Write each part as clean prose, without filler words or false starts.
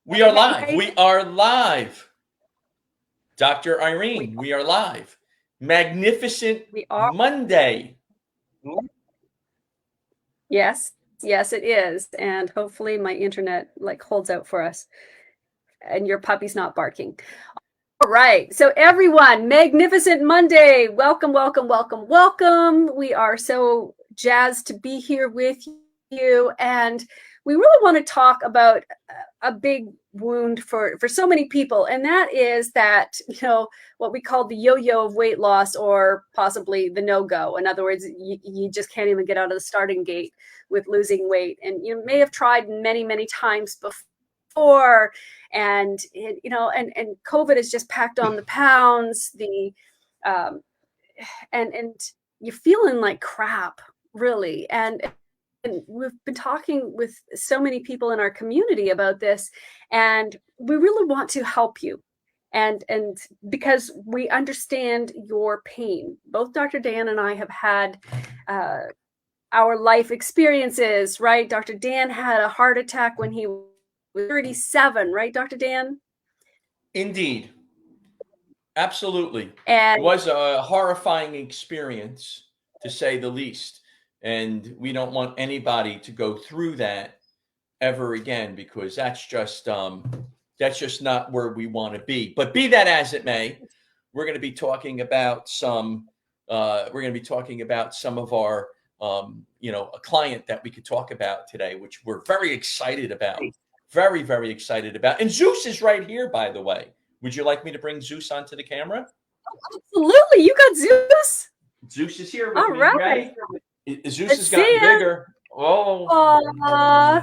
We are live. Hey, We are live. Dr. Irene, we are live. Magnificent we are. Monday. Yes, yes, it is. And hopefully my internet holds out for us and your puppy's not barking. All right. So everyone, magnificent Monday. Welcome, welcome, welcome, welcome. We are so jazzed to be here with you. And we really want to talk about a big wound for so many people, and that is that what we call the yo-yo of weight loss, or possibly the no-go. In other words, you just can't even get out of the starting gate with losing weight, and you may have tried many times before, and and COVID has just packed on the pounds, the and you're feeling like crap, really. And we've been talking with so many people in our community about this, and we really want to help you, and because we understand your pain. Both Dr. Dan and I have had our life experiences, right? Dr. Dan had a heart attack when he was 37, right, Dr. Dan? Indeed. Absolutely. It And was a horrifying experience, to say the least. And we don't want anybody to go through that ever again, because that's just not where we want to be. But be that as it may, we're going to be talking about some of our a client that we could talk about today, which we're very excited about. Very excited about. And Zeus is right here, by the way. Would you like me to bring Zeus onto the camera? absolutely, you got Zeus. Zeus is here with All me. right, Ready? Zeus has let's see gotten ya. bigger. Oh,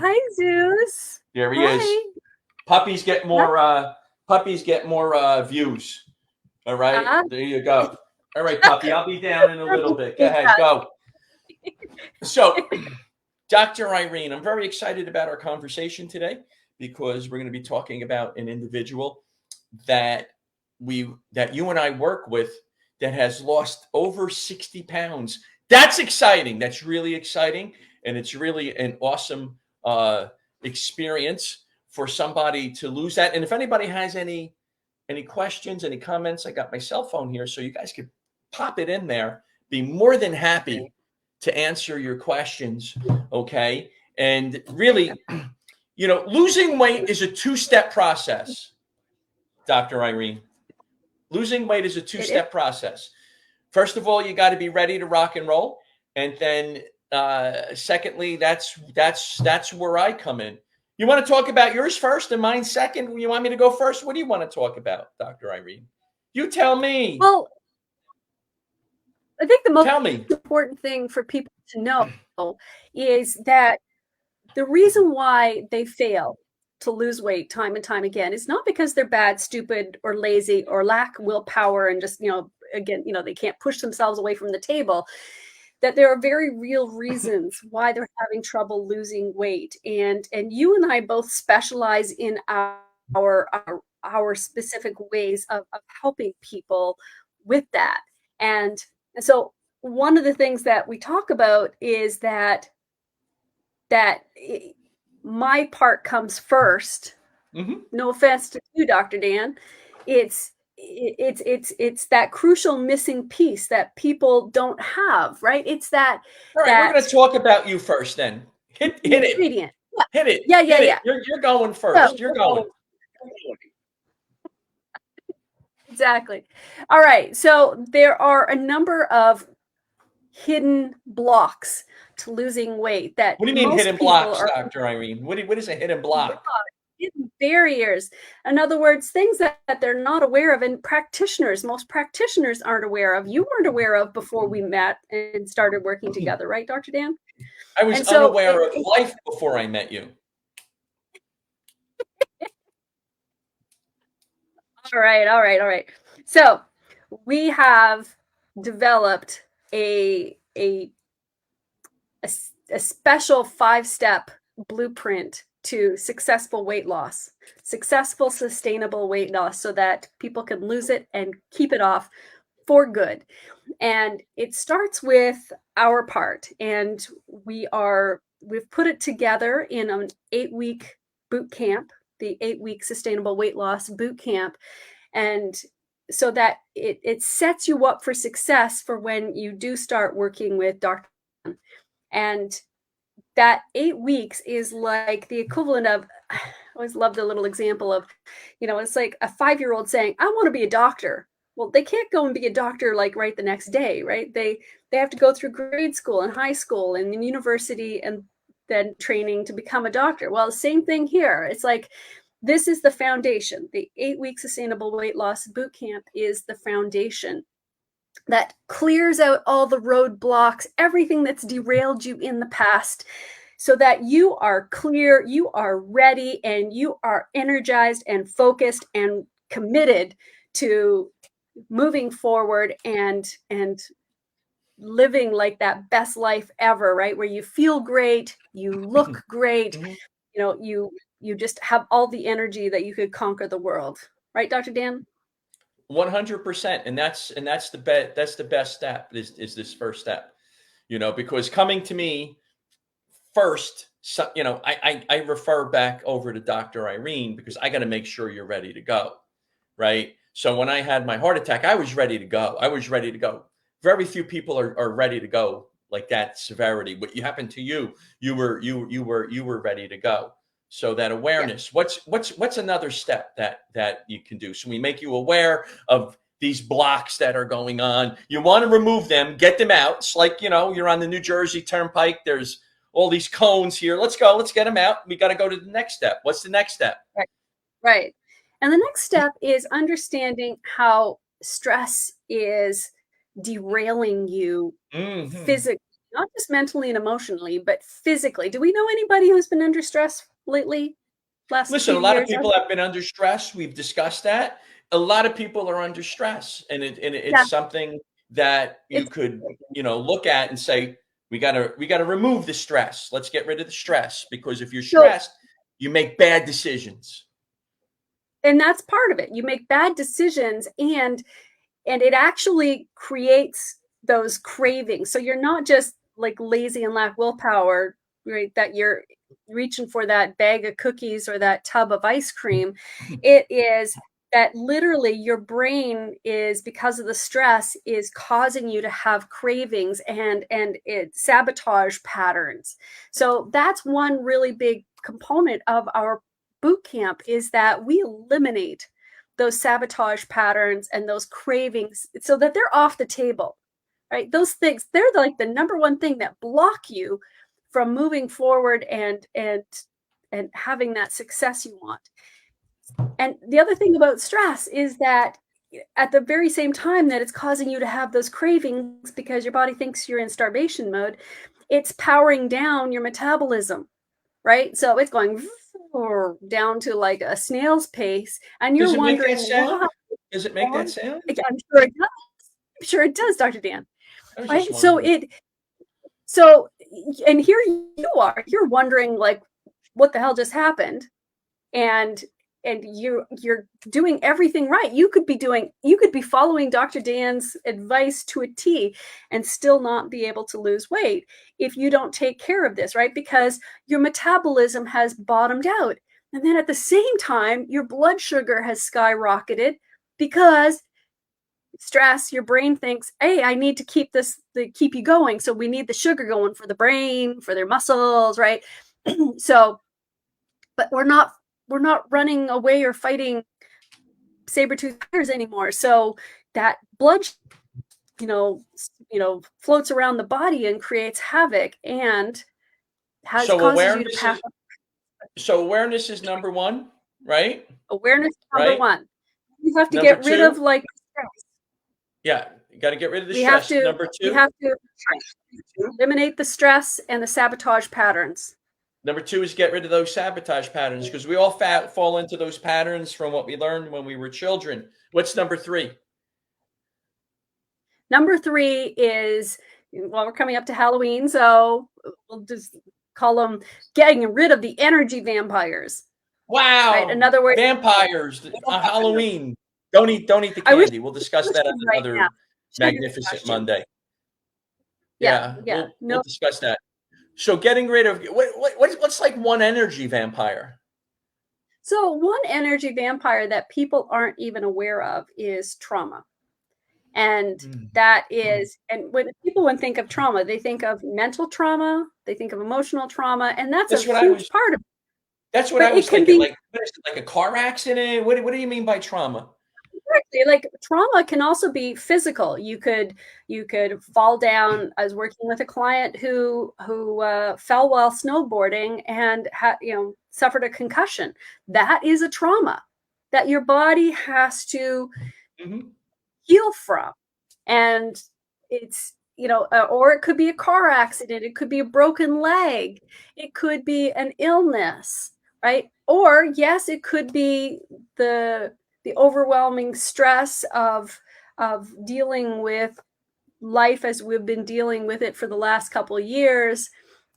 Hi, Zeus. there he is. Hi. Puppies get more views. All right, Uh, there you go. All right, puppy, I'll be down in a little bit. Go ahead, go. So, Dr. Irene, I'm very excited about our conversation today, because we're going to be talking about an individual that you and I work with, that has lost over 60 pounds. That's exciting. That's really exciting, and it's really an awesome experience for somebody to lose that. And if anybody has any questions, any comments, I got my cell phone here, so you guys could pop it in there. Be more than happy to answer your questions. Okay. And really, losing weight is a two-step process, Dr. Irene. Losing weight is a two-step process. First of all, you got to be ready to rock and roll. And then secondly, that's where I come in. You want to talk about yours first and mine second? You want me to go first? What do you want to talk about, Dr. Irene? You tell me. Well, I think the most Tell me. important thing for people to know is that the reason why they fail to lose weight time and time again is not because they're bad, stupid, or lazy, or lack willpower, and just, they can't push themselves away from the table. That there are very real reasons why they're having trouble losing weight. And you and I both specialize in our specific ways of helping people with that. And so one of the things that we talk about is that my part comes first. Mm-hmm. No offense to you, Dr. Dan. It's that crucial missing piece that people don't have, right? It's that. All right, we're going to talk about you first. Then hit it. Ingredient. Hit it. Yeah. Hit it. You're going first. You're going. Exactly. All right. So there are a number of hidden blocks to losing weight that. What do you mean hidden blocks, Dr. Irene? What is a hidden block? Hidden barriers. In other words, things that they're not aware of, and most practitioners aren't aware of. You weren't aware of before we met and started working together, right, Dr. Dan? I was unaware of life before I met you. All right. So we have developed a special 5-step blueprint to successful weight loss, successful, sustainable weight loss, so that people can lose it and keep it off for good. And it starts with our part. And we've put it together in an 8-week boot camp. the 8-week sustainable weight loss boot camp. And so that it sets you up for success for when you do start working with Dr. And that 8 weeks is like the equivalent of, I always love the little example of, it's like a 5-year-old saying, I want to be a doctor. Well, they can't go and be a doctor like right the next day, right? They have to go through grade school and high school and then university and then training to become a doctor. Well, the same thing here. It's like, this is the foundation. The 8-week sustainable weight loss boot camp is the foundation that clears out all the roadblocks, everything that's derailed you in the past, so that you are clear, you are ready, and you are energized and focused and committed to moving forward and living like that best life ever, right? Where you feel great, you look great, you just have all the energy that you could conquer the world. Right, Dr. Dan? 100%. And that's the best step is this first step, because coming to me first, I refer back over to Dr. Irene because I got to make sure you're ready to go. Right. So when I had my heart attack, I was ready to go. Very few people are ready to go like that severity. What happened to you? You were ready to go. So that awareness, Yeah. what's another step that you can do? So we make you aware of these blocks that are going on. You want to remove them, get them out. It's like, you're on the New Jersey Turnpike. There's all these cones here. Let's go. Let's get them out. We got to go to the next step. What's the next step? Right. And the next step is understanding how stress is derailing you physically, not just mentally and emotionally, but physically. Do we know anybody who's been under stress lately? Listen, a lot of people have been under stress. We've discussed that. A lot of people are under stress, and it's something that you could, look at and say, we gotta remove the stress. Let's get rid of the stress, because if you're stressed, you make bad decisions. And that's part of it. You make bad decisions, and it actually creates those cravings. So you're not just like lazy and lack willpower, right? That you're reaching for that bag of cookies or that tub of ice cream. It is that literally your brain is, because of the stress, is causing you to have cravings and it sabotage patterns. So that's one really big component of our boot camp, is that we eliminate those sabotage patterns and those cravings so that they're off the table, right? Those things, they're like the number one thing that block you from moving forward and having that success you want. And the other thing about stress is that at the very same time that it's causing you to have those cravings because your body thinks you're in starvation mode, it's powering down your metabolism, right? So it's going down to like a snail's pace, and you're wondering why. Does it make that sound? I'm sure it does. I'm sure it does, Dr. Dan. Right? And here you are, you're wondering like, what the hell just happened? And you're doing everything right. You could be following Dr. Dan's advice to a T and still not be able to lose weight if you don't take care of this, right? Because your metabolism has bottomed out. And then at the same time, your blood sugar has skyrocketed because stress, your brain thinks, hey, I need to keep you going. So we need the sugar going for the brain, for their muscles, right? So, but we're not running away or fighting saber-toothed tigers anymore. So that blood, floats around the body and creates havoc and causes you to pass. So awareness is number one, right? Awareness is number one. You have to get rid of like stress. Yeah, you got to get rid of the stress. Number two, you have to eliminate the stress and the sabotage patterns. Number two is get rid of those sabotage patterns, because we all fall into those patterns from what we learned when we were children. What's number three? Number three is, well, we're coming up to Halloween, so we'll just call them getting rid of the energy vampires. Wow. Right? In other words, vampires on Halloween. Don't eat the candy. We'll discuss that on another magnificent Monday. Yeah. We'll discuss that. So getting rid of what's like one energy vampire? So one energy vampire that people aren't even aware of is trauma. And that is, and when people think of trauma, they think of mental trauma, they think of emotional trauma, and that's a That's what I huge was. part of it. That's what But I it was can thinking. be Like, what is it, like a car accident? What do you mean by trauma? exactly like trauma can also be physical. You could fall down. I was working with a client who fell while snowboarding and suffered a concussion. That is a trauma that your body has to Hmm. heal from. And it's, or it could be a car accident, it could be a broken leg, it could be an illness, right? Or yes, it could be the the overwhelming stress of dealing with life as we've been dealing with it for the last couple of years.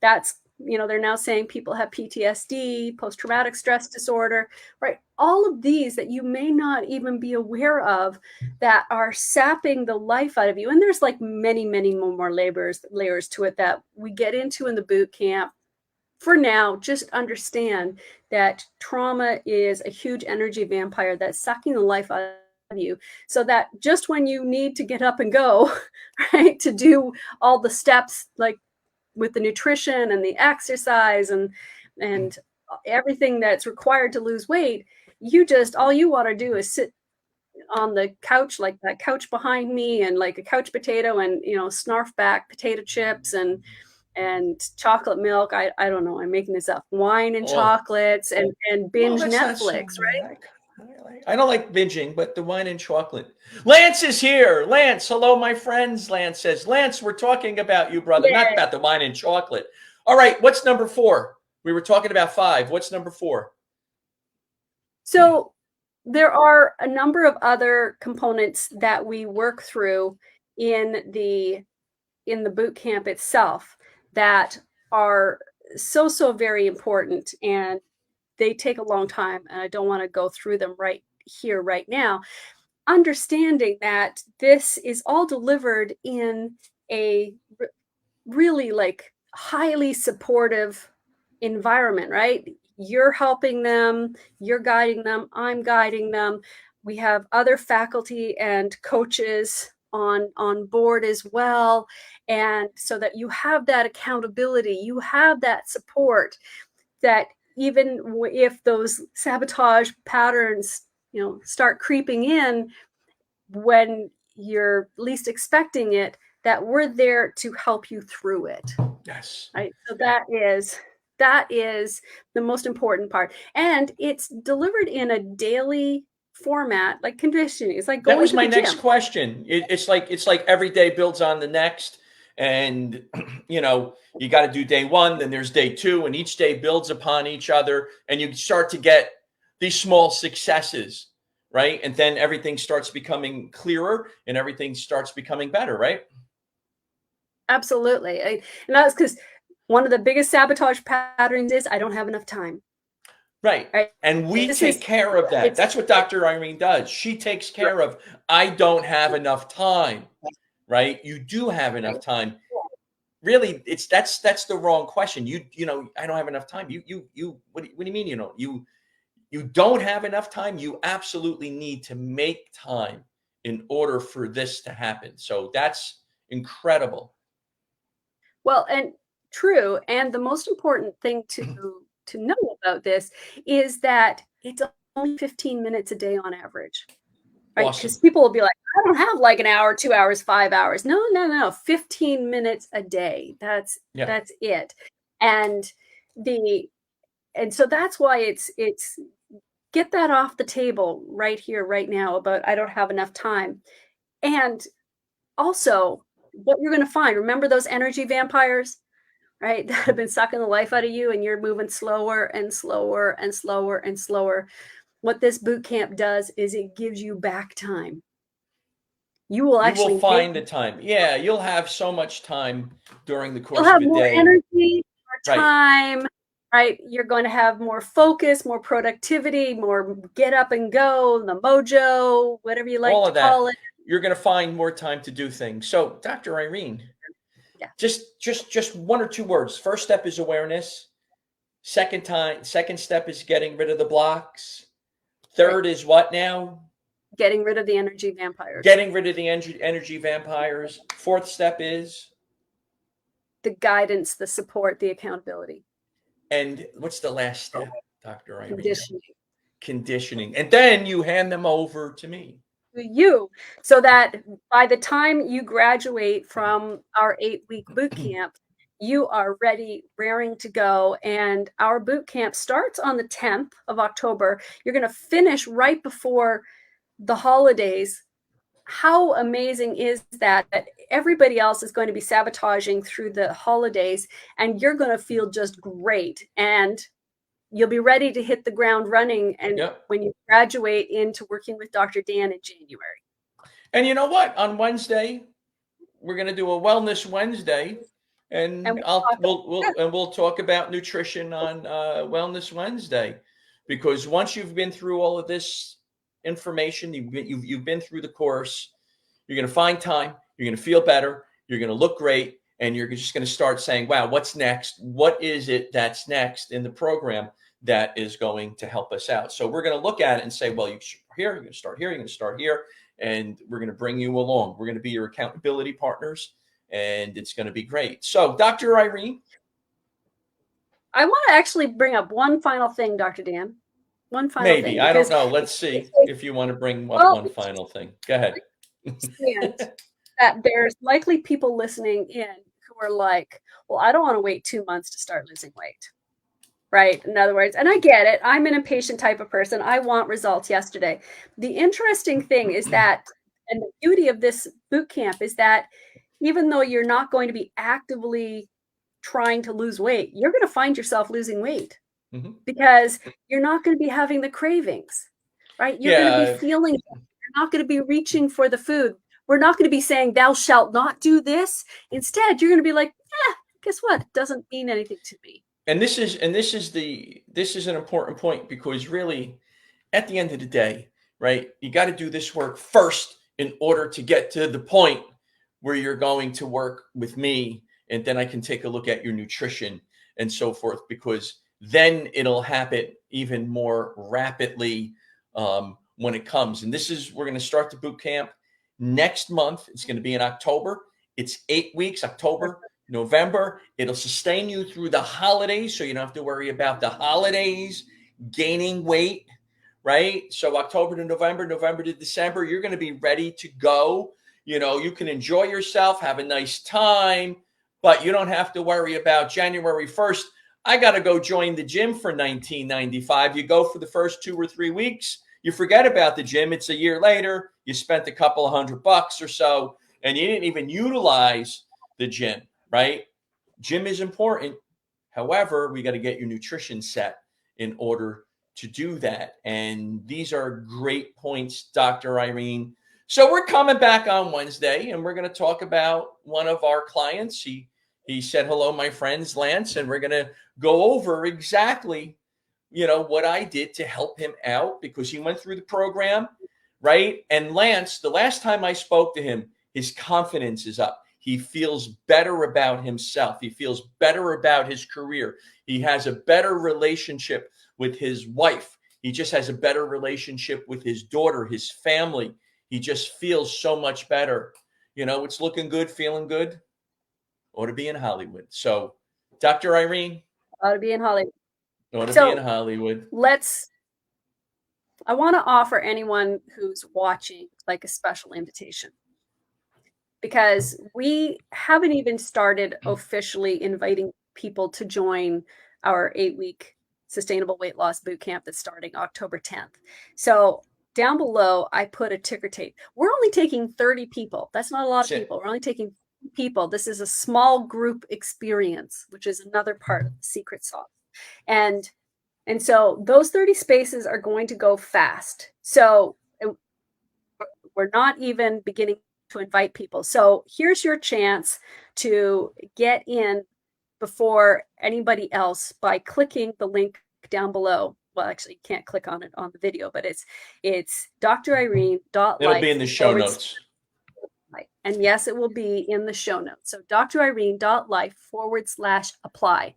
That's, they're now saying people have PTSD, post traumatic stress disorder, right? All of these that you may not even be aware of that are sapping the life out of you. And there's like many, many more layers to it that we get into in the boot camp. For now, just understand that trauma is a huge energy vampire that's sucking the life out of you, so that just when you need to get up and go, right, to do all the steps like with the nutrition and the exercise and everything that's required to lose weight, all you want to do is sit on the couch like that couch behind me and like a couch potato and snarf back potato chips and chocolate milk. I don't know. I'm making this up. Wine and Oh, chocolates and well, binge that's not so Netflix, right? bad. I don't like binging, but the wine and chocolate. Lance is here. Lance, hello, my friends. Lance says, Lance, we're talking about you, brother, not Yeah. about the wine and chocolate. All right, what's number 4? We were talking about 5. What's number 4? So there are a number of other components that we work through in the boot camp itself that are so very important, and they take a long time, and I don't want to go through them right here right now. Understanding that this is all delivered in a really like highly supportive environment, right? You're helping them, you're guiding them, I'm guiding them. We have other faculty and coaches on board as well, and so that you have that accountability, you have that support, that even if those sabotage patterns start creeping in when you're least expecting it, that we're there to help you through it. Yes. Right. So that is the most important part. And it's delivered in a daily format, like conditioning. It's like That going was to my the next gym. question. It's like every day builds on the next, and you got to do day 1, then there's day 2, and each day builds upon each other, and you start to get these small successes, right? And then everything starts becoming clearer, and everything starts becoming better, right? Absolutely. And that's because one of the biggest sabotage patterns is I don't have enough time. Right. Right. And we This take is care of that. it's That's what Dr. Irene does. She takes right, care of, I don't have enough time, right? You do have enough right. time. Really, that's the wrong question. I don't have enough time. What do you mean, you don't have enough time? You absolutely need to make time in order for this to happen. So that's incredible. Well, and true. And the most important thing to know about this is that it's only 15 minutes a day on average, right? Because Awesome. people will be like, I don't have like an hour, 2 hours, 5 hours. No, no, no, 15 minutes a day. Yeah. That's it. And the and so that's why it's get that off the table right here, right now about I don't have enough time. And also what you're going to find, remember those energy vampires, right? That have been sucking the life out of you, and you're moving slower and slower and slower and slower. What this boot camp does is it gives you back time. You will You will actually make find the time. Yeah, you'll have so much time during the you'll course of have a more day. energy, more Right. time, right? You're going to have more focus, more productivity, more get up and go, the mojo, whatever you like All to of that. call it. You're going to find more time to do things. So, Dr. Irene, Yeah. just 1 or 2 words. First step is awareness. Second step is getting rid of the blocks. Third is what now? Getting rid of the energy vampires. Getting rid of the energy vampires. Fourth step is? The guidance, the support, the accountability. And what's the last step, Dr. Irene? Conditioning. Conditioning. And then you hand them over to me. You, so that by the time you graduate from our 8-week boot camp, you are ready, raring to go. And our boot camp starts on the 10th of October. You're going to finish right before the holidays. How amazing is that everybody else is going to be sabotaging through the holidays, and you're going to feel just great, and you'll be ready to hit the ground running. And when you graduate into working with Dr. Dan in January. And you know what? On Wednesday, we're going to do a Wellness Wednesday, and we'll talk about nutrition on Wellness Wednesday, because once you've been through all of this information, you've been through the course, you're going to find time, you're going to feel better, you're going to look great, and you're just going to start saying, wow, what's next? What is it that's next in the program that is going to help us out? So we're going to look at it and say, well, you're going to start here, you're going to start here, and we're going to bring you along. We're going to be your accountability partners, and it's going to be great. So, Dr. Irene. I want to actually bring up one final thing, Dr. Dan. One final thing. Maybe. I don't know. Let's see if you want to bring one final thing. Go ahead. That there's likely people listening in who are like, well, I don't want to wait 2 months to start losing weight. Right? In other words, and I get it. I'm an impatient type of person. I want results yesterday. The interesting thing is that, and the beauty of this boot camp is that even though you're not going to be actively trying to lose weight, you're going to find yourself losing weight because you're not going to be having the cravings, right? You're going to be feeling, you're not going to be reaching for the food. We're not going to be saying, thou shalt not do this. Instead, you're going to be like, guess what? It doesn't mean anything to me. And this is an important point, because really, at the end of the day, right, you got to do this work first in order to get to the point where you're going to work with me, and then I can take a look at your nutrition and so forth, because then it'll happen even more rapidly when it comes. And we're going to start the boot camp next month. It's going to be in October. It's 8 weeks, October, November. It'll sustain you through the holidays, so you don't have to worry about the holidays gaining weight, right? So October to November, November to December, you're going to be ready to go. You know, you can enjoy yourself, have a nice time, but you don't have to worry about January 1st. I got to go join the gym for $19.95. You go for the first 2 or 3 weeks. You forget about the gym. It's a year later. You spent a couple of $100 or so, and you didn't even utilize the gym, right? Gym is important. However, we got to get your nutrition set in order to do that. And these are great points, Dr. Irene. So we're coming back on Wednesday, and we're going to talk about one of our clients. He said, hello, my friends, Lance, and we're going to go over exactly, what I did to help him out, because he went through the program, right? And Lance, the last time I spoke to him, his confidence is up. He feels better about himself. He feels better about his career. He has a better relationship with his wife. He just has a better relationship with his daughter, his family. He just feels so much better. It's looking good, feeling good. Ought to be in Hollywood. So, Dr. Irene. Ought to be in Hollywood. Ought to be in Hollywood. I want to offer anyone who's watching like a special invitation, because we haven't even started officially inviting people to join our 8-week sustainable weight loss boot camp that's starting October 10th. So down below, I put a ticker tape. We're only taking 30 people. That's not a lot of people. We're only taking people. This is a small group experience, which is another part of the secret sauce. And so those 30 spaces are going to go fast. So we're not even beginning to invite people. So here's your chance to get in before anybody else by clicking the link down below. Well, actually, you can't click on it on the video, but it's drirene.life. It'll be in the show notes. And yes, it will be in the show notes. So drirene.life/apply.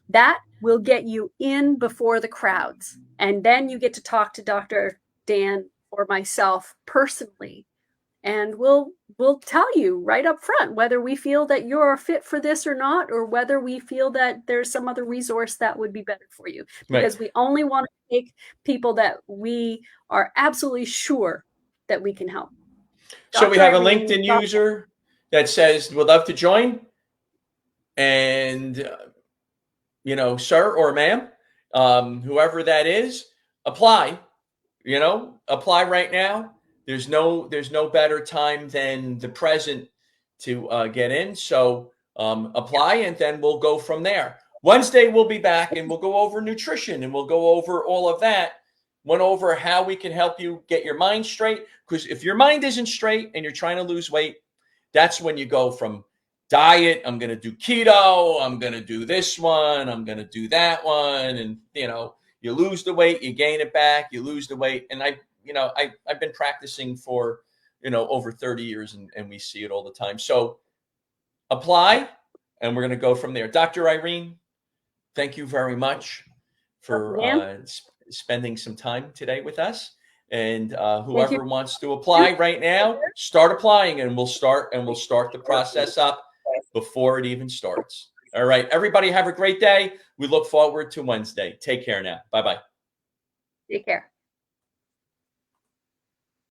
That will get you in before the crowds. And then you get to talk to Dr. Dan or myself personally. And we'll tell you right up front whether we feel that you're fit for this or not, or whether we feel that there's some other resource that would be better for you. Because we only want to take people that we are absolutely sure that we can help. So we Dr. have a Irene, LinkedIn user that says, would love to join. And, you know, sir or ma'am, whoever that is, apply, you know, apply right now. There's no better time than the present to get in. So apply, and then we'll go from there. Wednesday, we'll be back and we'll go over nutrition, and we'll go over all of that. Went over how we can help you get your mind straight. Because if your mind isn't straight and you're trying to lose weight, that's when you go from diet, I'm going to do keto, I'm going to do this one, I'm going to do that one. And, you know, you lose the weight, you gain it back, you lose the weight. And I've been practicing for, over 30 years, and we see it all the time. So apply, and we're going to go from there. Dr. Irene, thank you very much for spending some time today with us. And whoever wants to apply right now, start applying, and we'll start the process up before it even starts. All right, everybody have a great day. We look forward to Wednesday. Take care now. Bye-bye. Take care.